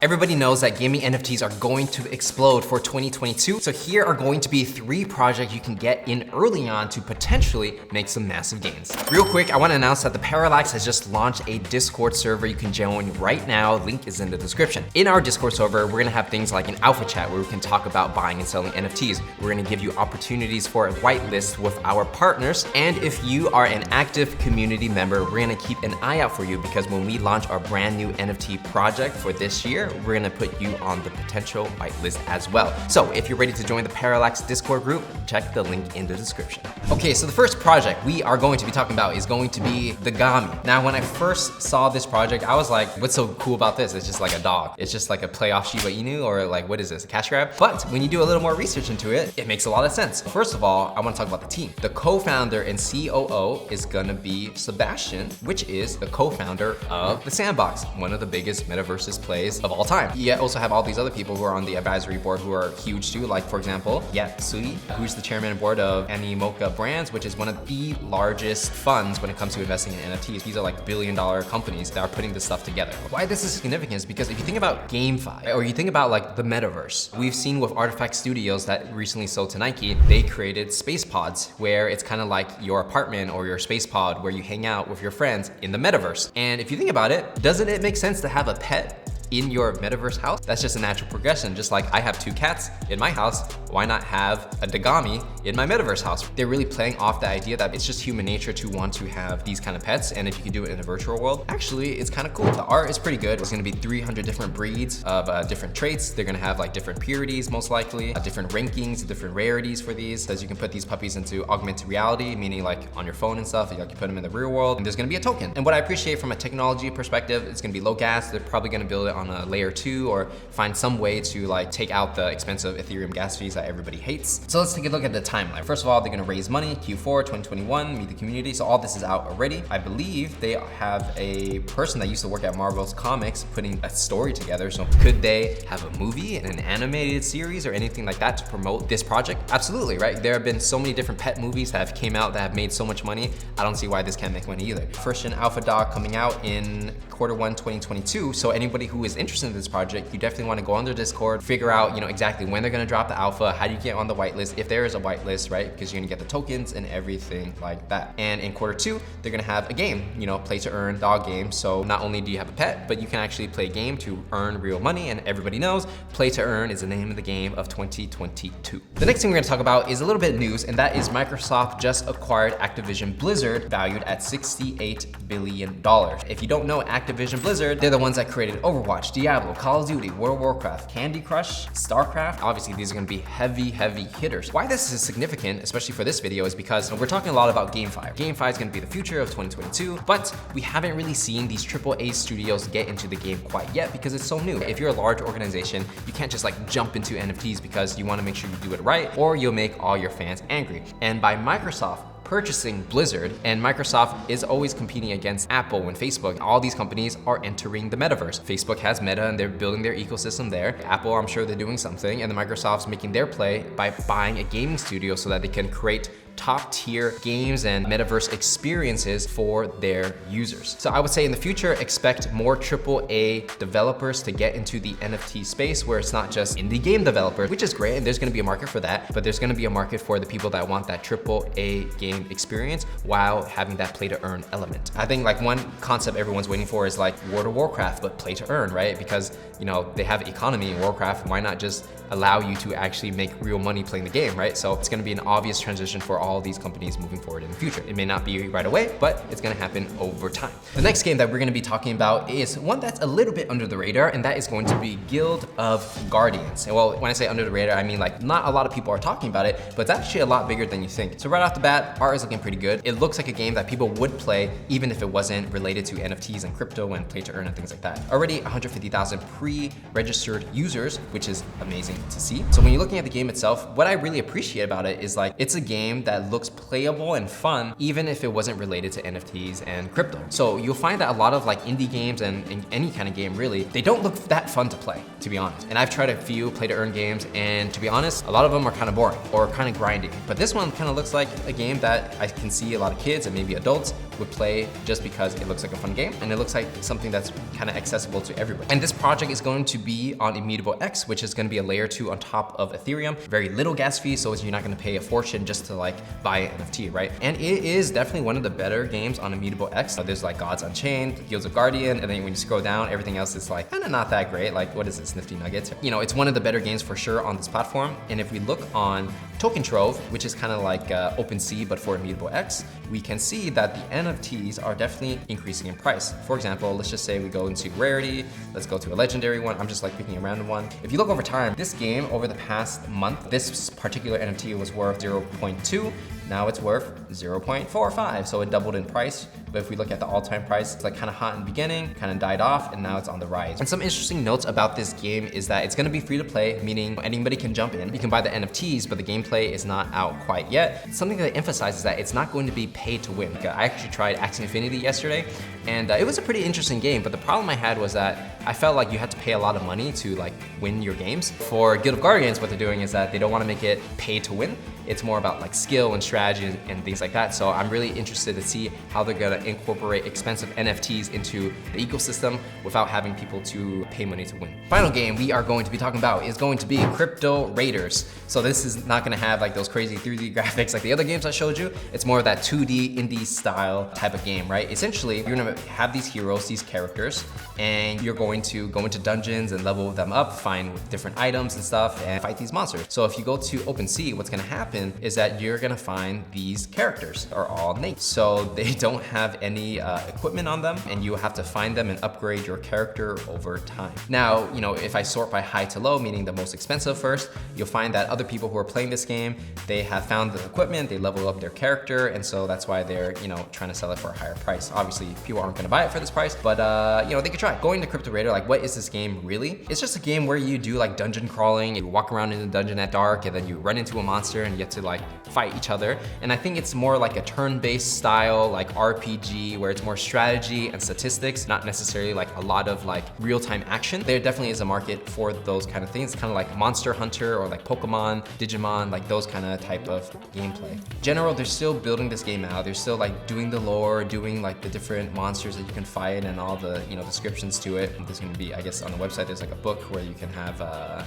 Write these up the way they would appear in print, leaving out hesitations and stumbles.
Everybody knows that gaming NFTs are going to explode for 2022. So here are going to be 3 projects you can get in early on to potentially make some massive gains. Real quick, I want to announce that the Parallax has just launched a Discord server you can join right now. Link is in the description. In our Discord server, we're gonna have things like an alpha chat where we can talk about buying and selling NFTs. We're gonna give you opportunities for a whitelist with our partners. And if you are an active community member, we're gonna keep an eye out for you because when we launch our brand new NFT project for this year, we're gonna put you on the potential whitelist as well. So if you're ready to join the Parallax Discord group, check the link in the description. Okay, so the first project we are going to be talking about is going to be Dagami. Now, when I first saw this project, I was like, what's so cool about this? It's just like a dog. It's just like a playoff Shiba Inu, or like, what is this, a cash grab? But when you do a little more research into it, it makes a lot of sense. First of all, I wanna talk about the team. The co-founder and COO is gonna be Sebastian, which is the co-founder of The Sandbox, one of the biggest metaverses plays of all time. You also have all these other people who are on the advisory board who are huge too, like for example, Yatsui, who's the chairman and board of Animoca Brands, which is one of the largest funds when it comes to investing in NFTs. These are like billion-dollar companies that are putting this stuff together. Why this is significant is because if you think about GameFi, or you think about like the metaverse, we've seen with Artifact Studios that recently sold to Nike, they created space pods where it's kind of like your apartment or your space pod where you hang out with your friends in the metaverse. And if you think about it, doesn't it make sense to have a pet in your metaverse house? That's just a natural progression. Just like I have 2 cats in my house, why not have a Dagami in my metaverse house? They're really playing off the idea that it's just human nature to want to have these kind of pets, and if you can do it in a virtual world, actually it's kind of cool. The art is pretty good. It's gonna be 300 different breeds of different traits. They're gonna have like different purities, most likely, different rankings, different rarities for these, as you can put these puppies into augmented reality, meaning like on your phone and stuff, you can put them in the real world, and there's gonna be a token. And what I appreciate from a technology perspective, it's gonna be low gas. They're probably gonna build it on a layer 2 or find some way to like take out the expensive Ethereum gas fees that everybody hates. So let's take a look at the timeline. First of all, they're gonna raise money, Q4 2021, meet the community. So all this is out already. I believe they have a person that used to work at Marvel's Comics putting a story together. So could they have a movie and an animated series or anything like that to promote this project? Absolutely, right? There have been so many different pet movies that have came out that have made so much money. I don't see why this can't make money either. First gen alpha dog coming out in Q1 2022. So anybody who is interested in this project, you definitely want to go on their Discord, figure out, exactly when they're going to drop the alpha, how do you get on the whitelist, if there is a whitelist, right? Because you're going to get the tokens and everything like that. And in Q2, they're going to have a game, play to earn dog game. So not only do you have a pet, but you can actually play a game to earn real money. And everybody knows play to earn is the name of the game of 2022. The next thing we're going to talk about is a little bit of news, and that is Microsoft just acquired Activision Blizzard, valued at $68 billion. If you don't know Activision Blizzard, they're the ones that created Overwatch, Diablo, Call of Duty, World of Warcraft, Candy Crush, StarCraft. Obviously, these are gonna be heavy hitters. Why this is significant, especially for this video, is because we're talking a lot about GameFi. GameFi is gonna be the future of 2022, but we haven't really seen these AAA studios get into the game quite yet because it's so new. If you're a large organization, you can't just like jump into NFTs because you wanna make sure you do it right, or you'll make all your fans angry. And by Microsoft purchasing Blizzard, and Microsoft is always competing against Apple and Facebook. All these companies are entering the metaverse. Facebook has Meta and they're building their ecosystem there. Apple, I'm sure they're doing something, and the Microsoft's making their play by buying a gaming studio so that they can create top tier games and metaverse experiences for their users. So I would say in the future, expect more AAA developers to get into the NFT space where it's not just indie game developers, which is great, and there's gonna be a market for that, but there's gonna be a market for the people that want that AAA game experience while having that play to earn element. I think like one concept everyone's waiting for is like World of Warcraft, but play to earn, right? Because they have economy in Warcraft, why not just allow you to actually make real money playing the game, right? So it's gonna be an obvious transition for all these companies moving forward in the future. It may not be right away, but it's gonna happen over time. The next game that we're gonna be talking about is one that's a little bit under the radar, and that is going to be Guild of Guardians. And well, when I say under the radar, I mean like not a lot of people are talking about it, but it's actually a lot bigger than you think. So right off the bat, art is looking pretty good. It looks like a game that people would play even if it wasn't related to NFTs and crypto and play to earn and things like that. Already 150,000 pre-registered users, which is amazing to see. So when you're looking at the game itself, what I really appreciate about it is like, it's a game that looks playable and fun, even if it wasn't related to NFTs and crypto. So you'll find that a lot of like indie games and any kind of game really, they don't look that fun to play, to be honest. And I've tried a few play to earn games, and to be honest, a lot of them are kind of boring or kind of grindy. But this one kind of looks like a game that I can see a lot of kids and maybe adults would play just because it looks like a fun game and it looks like something that's kind of accessible to everybody. And this project is going to be on Immutable X, which is going to be a layer 2 on top of Ethereum. Very little gas fee, so you're not going to pay a fortune just to like buy an NFT, right? And it is definitely one of the better games on Immutable X. So there's like Gods Unchained, Guilds of Guardian, and then when you scroll down, everything else is like kind of not that great. Like, what is this, Nifty Nuggets? You know, it's one of the better games for sure on this platform. And if we look on Token Trove, which is kind of like OpenSea but for Immutable X, we can see that the NFTs are definitely increasing in price. For example, let's just say we go into rarity, let's go to a legendary one. I'm just like picking a random one. If you look over time, this game over the past month, this particular NFT was worth 0.2. Now it's worth 0.45, so it doubled in price. But if we look at the all-time price, it's like kind of hot in the beginning, kind of died off, and now it's on the rise. And some interesting notes about this game is that it's gonna be free to play, meaning anybody can jump in. You can buy the NFTs, but the gameplay is not out quite yet. Something that emphasizes that it's not going to be pay to win. I actually tried Axie Infinity yesterday, and it was a pretty interesting game, but the problem I had was that I felt like you had to pay a lot of money to like win your games. For Guild of Guardians, what they're doing is that they don't want to make it pay to win. It's more about like skill and strategy and things like that. So I'm really interested to see how they're gonna incorporate expensive NFTs into the ecosystem without having people to pay money to win. Final game we are going to be talking about is going to be Crypto Raiders. So this is not gonna have like those crazy 3D graphics like the other games I showed you. It's more of that 2D indie style type of game, right? Essentially, you're gonna have these heroes, these characters, and you're going to go into dungeons and level them up, find different items and stuff, and fight these monsters. So if you go to OpenSea, what's gonna happen is that you're gonna find these characters are all naked. So they don't have any equipment on them, and you have to find them and upgrade your character over time. Now, you know, if I sort by high to low, meaning the most expensive first, you'll find that other people who are playing this game, they have found the equipment, they level up their character, and so that's why they're, you know, trying to sell it for a higher price. Obviously, people aren't gonna buy it for this price, but you know, they could try. Going to Crypto Raider, like, what is this game really? It's just a game where you do like dungeon crawling, you walk around in the dungeon at dark, and then you run into a monster and you get to like fight each other. And I think it's more like a turn-based style, like RPG, where it's more strategy and statistics, not necessarily like a lot of like real-time action. There definitely is a market for those kind of things, kind of like Monster Hunter or like Pokemon, Digimon, like those kind of type of gameplay. In general, they're still building this game out. They're still like doing the lore, doing like the different monsters that you can fight and all the, you know, descriptions to it. And there's gonna be, I guess on the website, there's like a book where you can have,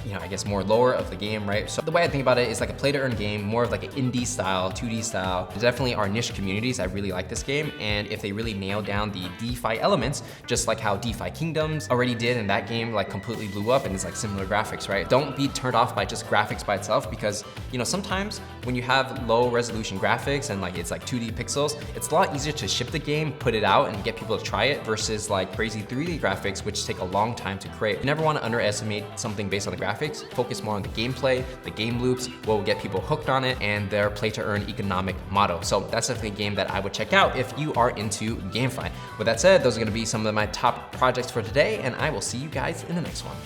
you know, I guess more lore of the game, right? So the way I think about it is like a play-to-earn game, more of like an indie style, 2D style. There definitely are niche communities that really like this game, and if they really nail down the DeFi elements, just like how DeFi Kingdoms already did, and that game like completely blew up, and it's like similar graphics, right? Don't be turned off by just graphics by itself, because you know, sometimes when you have low resolution graphics and like it's like 2D pixels, it's a lot easier to ship the game, put it out, and get people to try it versus like crazy 3D graphics, which take a long time to create. You never want to underestimate something based on the graphics. Focus more on the gameplay, the game loops, what will get people hooked on it, and their play-to-earn economic model. So that's definitely a game that I would check out if you are into GameFi. With that said, those are gonna be some of my top projects for today, and I will see you guys in the next one.